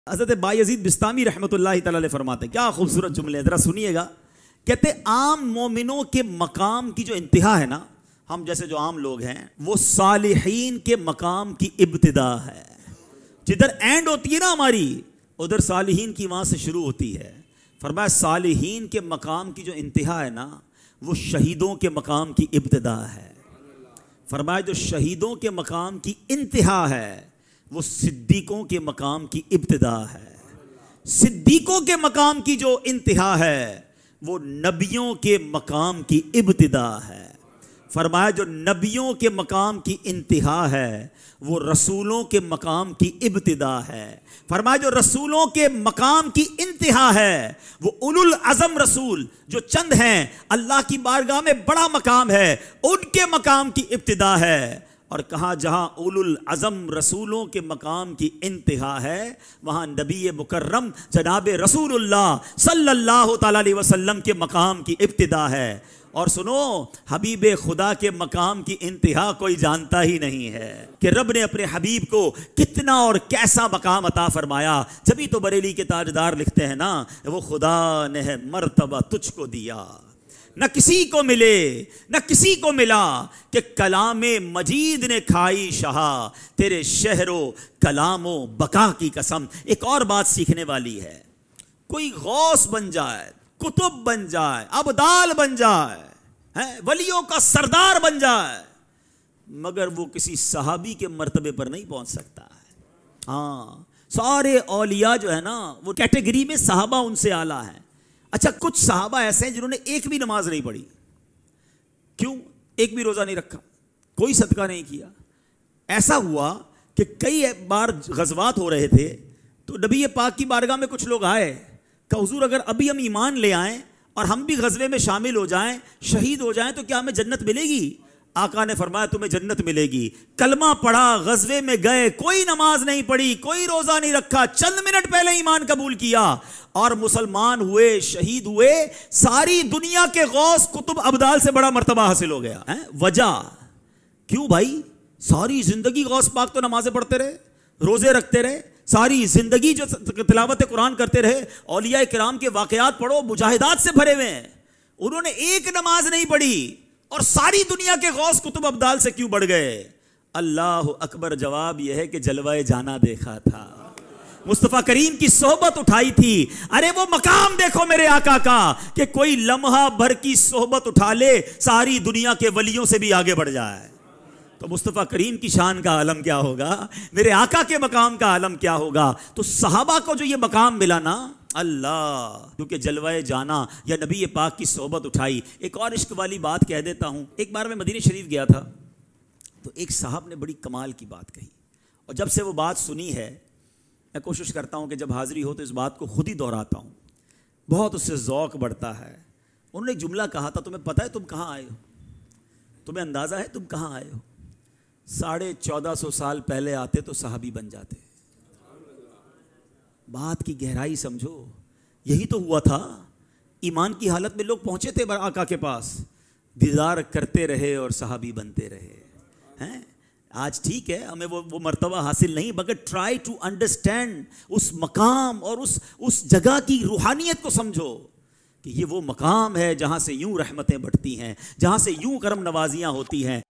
حضرت بایزید بستامی رحمۃ اللہ تعالی علیہ فرماتے ہیں، کیا خوبصورت جملے ہیں، ذرا سنیے گا. کہتے عام مومنوں کے مقام کی جو انتہا ہے نا، ہم جیسے جو عام لوگ ہیں، وہ صالحین کے مقام کی ابتدا ہے. جدھر اینڈ ہوتی ہے نا ہماری، ادھر صالحین کی وہاں سے شروع ہوتی ہے. فرمایا صالحین کے مقام کی جو انتہا ہے نا، وہ شہیدوں کے مقام کی ابتدا ہے. فرمایا جو شہیدوں کے مقام کی انتہا ہے، وہ صدیقوں کے مقام کی ابتدا ہے. صدیقوں کے مقام کی جو انتہا ہے، وہ نبیوں کے مقام کی ابتدا ہے. فرمایا جو نبیوں کے مقام کی انتہا ہے، وہ رسولوں کے مقام کی ابتدا ہے. فرمایا جو رسولوں کے مقام کی انتہا ہے، وہ اولو العزم رسول جو چند ہیں، اللہ کی بارگاہ میں بڑا مقام ہے، ان کے مقام کی ابتدا ہے. اور کہا جہاں اولو العزم رسولوں کے مقام کی انتہا ہے، وہاں نبی مکرم جناب رسول اللہ صلی اللہ تعالی علیہ وسلم کے مقام کی ابتدا ہے. اور سنو، حبیب خدا کے مقام کی انتہا کوئی جانتا ہی نہیں ہے کہ رب نے اپنے حبیب کو کتنا اور کیسا مقام عطا فرمایا. جبھی تو بریلی کے تاجدار لکھتے ہیں نا، وہ خدا نے ہے مرتبہ تجھ کو دیا، نہ کسی کو ملے نہ کسی کو ملا، کہ کلام مجید نے کھائی شہا، تیرے شہر و کلام و بقا کی قسم. ایک اور بات سیکھنے والی ہے، کوئی غوث بن جائے، کتب بن جائے، ابدال بن جائے، ولیوں کا سردار بن جائے، مگر وہ کسی صحابی کے مرتبے پر نہیں پہنچ سکتا ہے. ہاں، سارے اولیاء جو ہے نا، وہ کیٹیگری میں صحابہ ان سے اعلیٰ ہیں. اچھا، کچھ صحابہ ایسے ہیں جنہوں نے ایک بھی نماز نہیں پڑھی. کیوں؟ ایک بھی روزہ نہیں رکھا، کوئی صدقہ نہیں کیا. ایسا ہوا کہ کئی بار غزوات ہو رہے تھے تو نبی پاک کی بارگاہ میں کچھ لوگ آئے کہ حضور اگر ابھی ہم ایمان لے آئیں اور ہم بھی غزوے میں شامل ہو جائیں، شہید ہو جائیں، تو کیا ہمیں جنت ملے گی؟ آقا نے فرمایا تمہیں جنت ملے گی. کلمہ پڑھا، غزوے میں گئے، کوئی نماز نہیں پڑھی، کوئی روزہ نہیں رکھا، چند منٹ پہلے ایمان قبول کیا اور مسلمان ہوئے، شہید ہوئے. ساری دنیا کے غوث کتب ابدال سے بڑا مرتبہ حاصل ہو گیا. وجہ کیوں بھائی؟ ساری زندگی غوث پاک تو نمازیں پڑھتے رہے، روزے رکھتے رہے، ساری زندگی جو تلاوت قرآن کرتے رہے. اولیاء کرام کے واقعات پڑھو، مجاہدات سے بھرے ہوئے ہیں. انہوں نے ایک نماز نہیں پڑھی اور ساری دنیا کے غوث کتب ابدال سے کیوں بڑھ گئے؟ اللہ اکبر. جواب یہ ہے کہ جلوہ جانا دیکھا تھا، مصطفیٰ کریم کی صحبت اٹھائی تھی. ارے وہ مقام دیکھو میرے آقا کا کہ کوئی لمحہ بھر کی صحبت اٹھا لے، ساری دنیا کے ولیوں سے بھی آگے بڑھ جائے. تو مصطفیٰ کریم کی شان کا عالم کیا ہوگا، میرے آقا کے مقام کا عالم کیا ہوگا. تو صحابہ کو جو یہ مقام ملا نا، اللہ کیونکہ جلوہ جانا یا نبی پاک کی صحبت اٹھائی. ایک اور عشق والی بات کہہ دیتا ہوں. ایک بار میں مدینہ شریف گیا تھا تو ایک صاحب نے بڑی کمال کی بات کہی، اور جب سے وہ بات سنی ہے میں کوشش کرتا ہوں کہ جب حاضری ہو تو اس بات کو خود ہی دہراتا ہوں، بہت اس سے ذوق بڑھتا ہے. انہوں نے ایک جملہ کہا تھا، تمہیں پتہ ہے تم کہاں آئے ہو؟ تمہیں اندازہ ہے تم کہاں آئے ہو؟ 1450 سال پہلے آتے تو صحابی بن جاتے. بات کی گہرائی سمجھو. یہی تو ہوا تھا. ایمان کی حالت میں لوگ پہنچے تھے آقا کے پاس، دیدار کرتے رہے اور صحابی بنتے رہے. آج ٹھیک ہے ہمیں وہ مرتبہ حاصل نہیں، مگر ٹرائی ٹو انڈرسٹینڈ اس مقام اور اس جگہ کی روحانیت کو سمجھو کہ یہ وہ مقام ہے جہاں سے یوں رحمتیں بڑھتی ہیں، جہاں سے یوں کرم نوازیاں ہوتی ہیں.